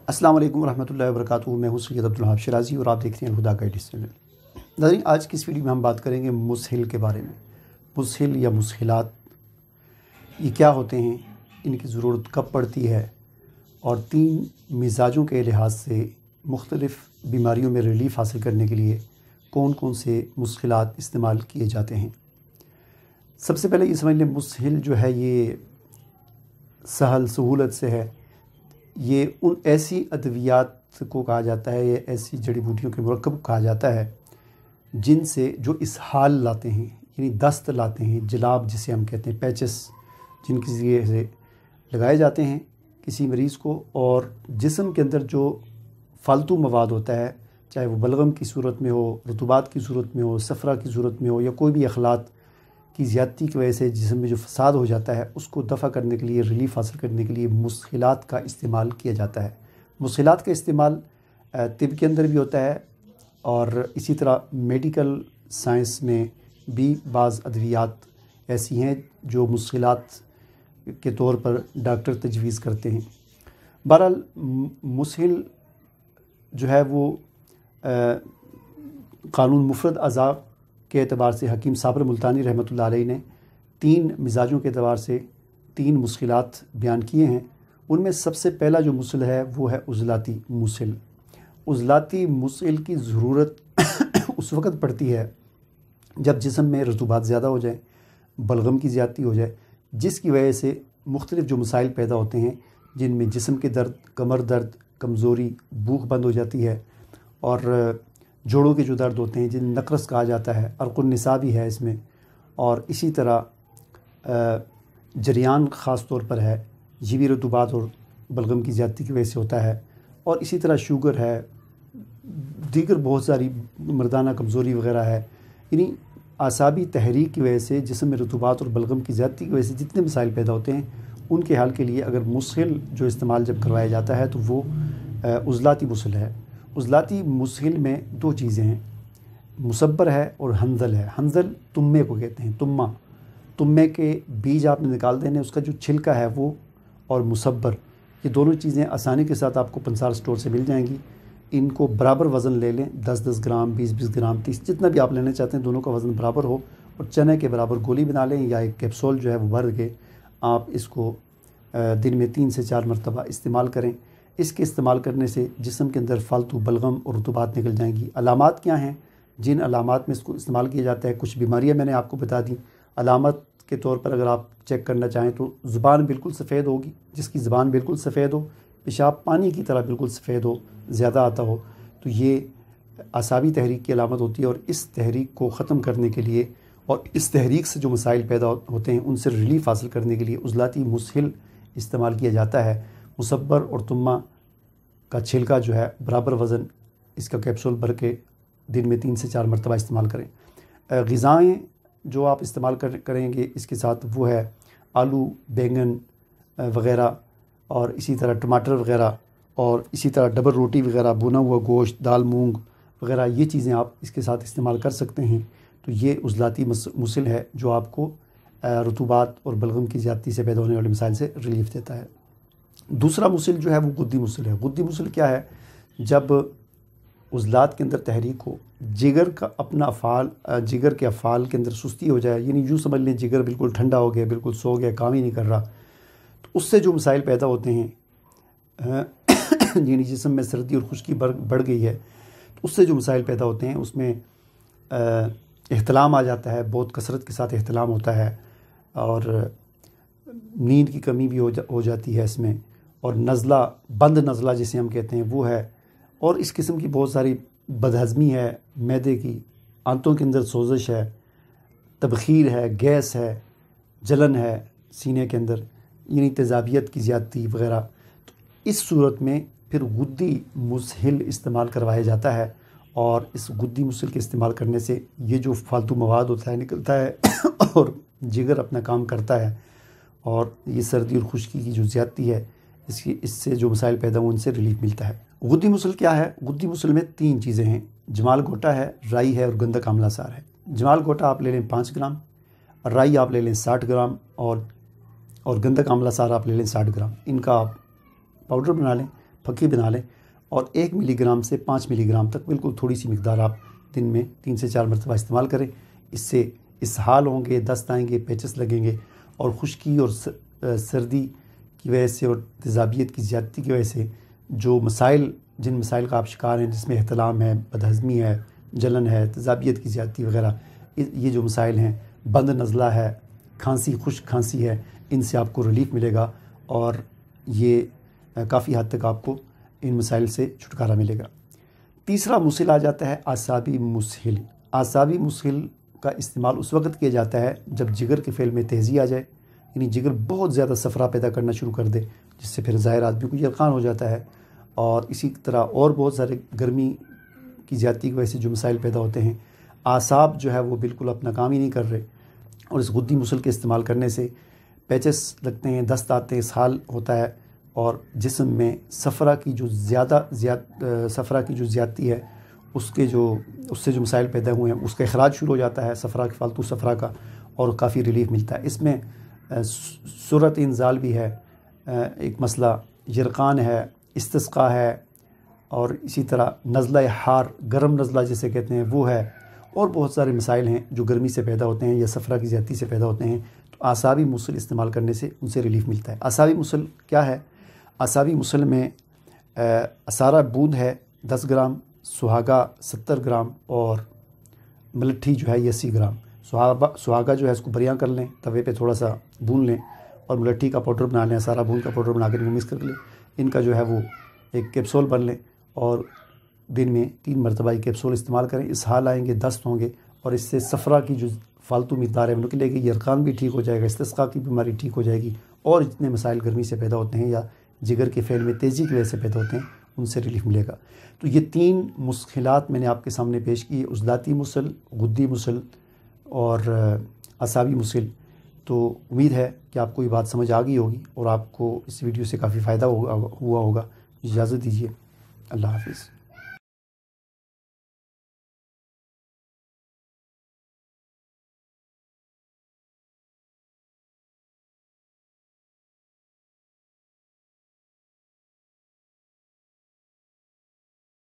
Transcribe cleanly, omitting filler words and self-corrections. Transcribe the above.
अस्सलाम वालेकुम रहमतुल्लाहि व बरकातुहू। मैं हूँ सैयद अब्दुल वहाब शिराज़ी और आप देख रहे हैं हुदा गाइड्स चैनल। नाज़रीन, आज की इस वीडियो में हम बात करेंगे मुसहिल के बारे में। मुसहिल या मुसहिलात ये क्या होते हैं, इनकी ज़रूरत कब पड़ती है और 3 मिजाजों के लिहाज से मुख्तलिफ़ बीमारियों में रिलीफ़ हासिल करने के लिए कौन कौन से मुसहिलात इस्तेमाल किए जाते हैं। सबसे पहले ये समझ लें, मुसहिल जो है ये सहल सहूलत से है। ये उन ऐसी अद्वियात को कहा जाता है, ये ऐसी जड़ी बूटियों के मुरक्कब कहा जाता है जिनसे जो इसहाल लाते हैं, यानी दस्त लाते हैं, जलाब जिसे हम कहते हैं, पैचेस जिनके ज़रिए से लगाए जाते हैं किसी मरीज़ को, और जिस्म के अंदर जो फालतू मवाद होता है, चाहे वो बलगम की सूरत में हो, रतूबात की सूरत में हो, सफ़रा की सूरत में हो, या कोई भी अखलात की ज़्यादती की वजह से जिस्म में जो फ़साद हो जाता है, उसको दफ़ा करने के लिए, रिलीफ़ हासिल करने के लिए मुसहिलात का इस्तेमाल किया जाता है। मुसहिलात का इस्तेमाल तिब के अंदर भी होता है और इसी तरह मेडिकल साइंस में भी बाज़ अद्वियात ऐसी हैं जो मुसहिलात के तौर पर डॉक्टर तजवीज़ करते हैं। बहरहाल मुसहिल जो है वो क़ानून मुफ़रद अज़ा के एतबार से हकीम साबर मुल्तानी रहमतुल्लाह अलैह ने 3 मिजाजों के एतबार से 3 मुसहिलात बयान किए हैं। उनमें सबसे पहला जो मुसहिल है वो है उज़लाती मुसहिल। उज़लाती मुसहिल की ज़रूरत उस वक़्त पड़ती है जब जिस्म में रतूबात ज़्यादा हो जाए, बलगम की ज़्यादती हो जाए, जिसकी वजह से मुख्तलिफ़ जो मसाइल पैदा होते हैं, जिनमें जिस्म के दर्द, कमर दर्द, कमज़ोरी, भूख बंद हो जाती है, और जोड़ों के जो दर्द होते हैं जिन्हें नक़रस कहा जाता है, अर्क़ुन निसा भी है इसमें, और इसी तरह जरियान ख़ास तौर पर है, ये भी रतूबात और बलगम की ज़्यादती की वजह से होता है, और इसी तरह शुगर है, दीगर बहुत सारी मर्दाना कमज़ोरी वग़ैरह है। यानी आसाबी तहरीक की वजह से जिस्म में रतूबात और बलगम की ज़्यादती की वजह से जितने मसाइल पैदा होते हैं, उनके हल के लिए अगर मुसहिल जो इस्तेमाल जब करवाया जाता है तो वो उज़लाती मुसहिल है। उज़लाती मुसहिल में 2 चीज़ें हैं, मुसब्बर है और हंज़ल है। हंज़ल तुम्मे को कहते हैं, तुम्मा, तुम्मे के बीज आपने निकाल देने, उसका जो छिलका है वो, और मुसब्बर, ये दोनों चीज़ें आसानी के साथ आपको पंसार स्टोर से मिल जाएंगी। इनको बराबर वज़न ले लें, 10-10 ग्राम, 20-20 ग्राम, 30, जितना भी आप लेना चाहते हैं, दोनों का वज़न बराबर हो, और चने के बराबर गोली बना लें या एक कैप्सूल जो है वो भर के आप इसको दिन में 3 से 4 मरतबा इस्तेमाल करें। इसके इस्तेमाल करने से जिस्म के अंदर फालतू बलगम और रतूबात निकल जाएंगी। अलामात क्या हैं जिन अलामात में इसको इस्तेमाल किया जाता है? कुछ बीमारियां मैंने आपको बता दी। अलामत के तौर पर अगर आप चेक करना चाहें तो ज़ुबान बिल्कुल सफ़ेद होगी, जिसकी ज़ुबान बिल्कुल सफ़ेद हो, पेशाब पानी की तरह बिल्कुल सफ़ेद हो, ज़्यादा आता हो, तो ये आसाबी तहरीक की अलामत होती है। और इस तहरीक को ख़त्म करने के लिए और इस तहरीक से जो मसाइल पैदा होते हैं उनसे रिलीफ़ हासिल करने के लिए उज़लाती मुसहिल इस्तेमाल किया जाता है। मुसब्बर और तुम्मा का छिलका जो है बराबर वज़न, इसका कैप्सूल भर के दिन में 3 से 4 मरतबा इस्तेमाल करें। ग़िज़ाएँ जो आप इस्तेमाल करेंगे इसके साथ वो है आलू, बैंगन वग़ैरह, और इसी तरह टमाटर वग़ैरह, और इसी तरह डबल रोटी वग़ैरह, भुना हुआ गोश्त, दाल, मूंग वग़ैरह, ये चीज़ें आप इसके साथ इस्तेमाल कर सकते हैं। तो ये उज़लाती मुसहिल है जो आपको रतूबात और बलगम की ज़्यादती से पैदा होने वाले मसाइल से रिलीफ़ देता है। दूसरा मुसहिल जो है वो गुद्दी मुसहिल है। गुद्दी मुसहिल क्या है? जब उज़लात के अंदर तहरीक हो, जिगर का अपना अफ़ाल, जिगर के अफ़ाल के अंदर सुस्ती हो जाए, यानी यूँ समझ लें जिगर बिल्कुल ठंडा हो गया, बिल्कुल सो गया, काम ही नहीं कर रहा, तो उससे जो मसाइल पैदा होते हैं, यानी जिस्म में सर्दी और खुश्की बढ़ गई है, तो उससे जो मसाइल पैदा होते हैं उसमें एहतलाम आ जाता है, बहुत कसरत के साथ एहतलाम होता है, और नींद की कमी भी हो जाती है इसमें, और नज़ला, बंद नज़ला जिसे हम कहते हैं वो है, और इस किस्म की बहुत सारी बदहज़मी है, मैदे की, आंतों के अंदर सोजिश है, तबखीर है, गैस है, जलन है सीने के अंदर, यानी तेज़ाबियत की ज़्यादती वग़ैरह। तो इस सूरत में फिर गुद्दी मुसहिल इस्तेमाल करवाया जाता है, और इस गुद्दी मुसहिल के इस्तेमाल करने से ये जो फालतू मवाद होता है निकलता है और जिगर अपना काम करता है, और ये सर्दी और खुश्की की जो ज़्यादती है इससे जो मसाइल पैदा हुए उनसे रिलीफ मिलता है। गुद्दी मुसहिल क्या है? गुद्दी मुसहिल में 3 चीज़ें हैं, जमाल गोटा है, राई है, और गंधक आंवला सार है। जमाल गोटा आप ले लें 5 ग्राम, राई आप ले लें 60 ग्राम, और गंधक आंवला सार आप ले लें 60 ग्राम। इनका आप पाउडर बना लें, پھکی بنا لیں اور 1 ملی گرام سے 5 ملی گرام تک بالکل تھوڑی سی مقدار آپ دن میں 3 سے 4 مرتبہ استعمال کریں۔ اس سے اسہال ہوں گے، دست آئیں گے، پیچس لگیں گے، اور خشکی اور سردی کی وجہ سے اور تیزابیت کی زیادتی کی وجہ سے جن مسائل کا آپ شکار ہیں، جس میں احتلام ہے، بدہضمی ہے، جلن ہے، تیزابیت کی زیادتی وغیرہ، یہ جو مسائل ہیں، بند نزلہ ہے، کھانسی، خشک کھانسی ہے، ان سے آپ کو ریلیف ملے گا اور یہ کافی حد تک آپ کو ان مسائل سے چھٹکارا ملے گا۔ تیسرا مسل آ جاتا ہے اعصابی مسہل۔ اعصابی مسہل کا استعمال اس وقت کیا جاتا ہے جب جگر کے فعل میں تیزی آ جائے، یعنی جگر بہت زیادہ صفرا پیدا کرنا شروع کر دے، جس سے پھر ظاہر آدمی کو یرقان ہو جاتا ہے، اور اسی طرح اور بہت سارے گرمی کی زیادتی کی وجہ سے جو مسائل پیدا ہوتے ہیں، اعصاب جو ہے وہ بالکل اپنا کام ہی نہیں کر رہے، اور اس غدی مسل کے استعمال کرنے سے پیچس لگتے ہیں، دست آتے ہیں، اسہال ہوتا ہے، اور جسم میں صفرا کی جو زیادتی ہے اس سے جو مسائل پیدا ہوئے ہیں اس کا اخراج شروع ہو جاتا ہے، فالتو صفرا کا، اور کافی ریلیف ملتا ہے۔ اس میں سرعت انزال بھی ہے، ایک مسئلہ یرقان ہے، استسقاء ہے، اور اسی طرح نزلہ حار، گرم نزلہ جسے کہتے ہیں وہ ہے، اور بہت سارے مسائل ہیں جو گرمی سے پیدا ہوتے ہیں یا صفرا کی زیادتی سے پیدا ہوتے ہیں، تو اعصابی مسل استعمال کرنے سے ان سے ریلیف ملتا ہے۔ اعصابی مسل کیا ہے؟ اعصابی مسل میں اسارہ بوند ہے 10 گرام، سہاگا 70 گرام، اور ملٹھی جو ہے یہ 80 گرام۔ سہاگا جو ہے اس کو بریاں کر لیں، توے پہ تھوڑا سا بھون لیں، اور ملٹھی کا پاؤڈر بنا لیں، اسارہ بوند کا پاؤڈر بنا کے مکس کر لیں۔ ان کا جو ہے وہ ایک کیپسول بن لیں، اور دن میں 3 مرتبہ یہ کیپسول استعمال کریں۔ اسہال آئیں گے، دست ہوں گے، اور اس سے صفرا کی جو فالتو مقدار ہے وہ نکلے گی، یرقان بھی ٹھیک ہو جائے گا، استسقاء کی بیماری ٹھیک ہو جائے گی، اور جتنے مسائل گرمی سے پیدا ہوتے ہیں یا جگر کے فعل میں تیزی کی وجہ سے پیدا ہوتے ہیں ان سے ریلیف ملے گا۔ تو یہ 3 مسخلات میں نے آپ کے سامنے پیش کی، عضلاتی مسل، غدی مسل اور اعصابی مسل۔ تو امید ہے کہ آپ کو یہ بات سمجھ آ گئی ہوگی اور آپ کو اس ویڈیو سے کافی فائدہ ہوا ہوگا۔ اجازت دیجیے، اللہ حافظ۔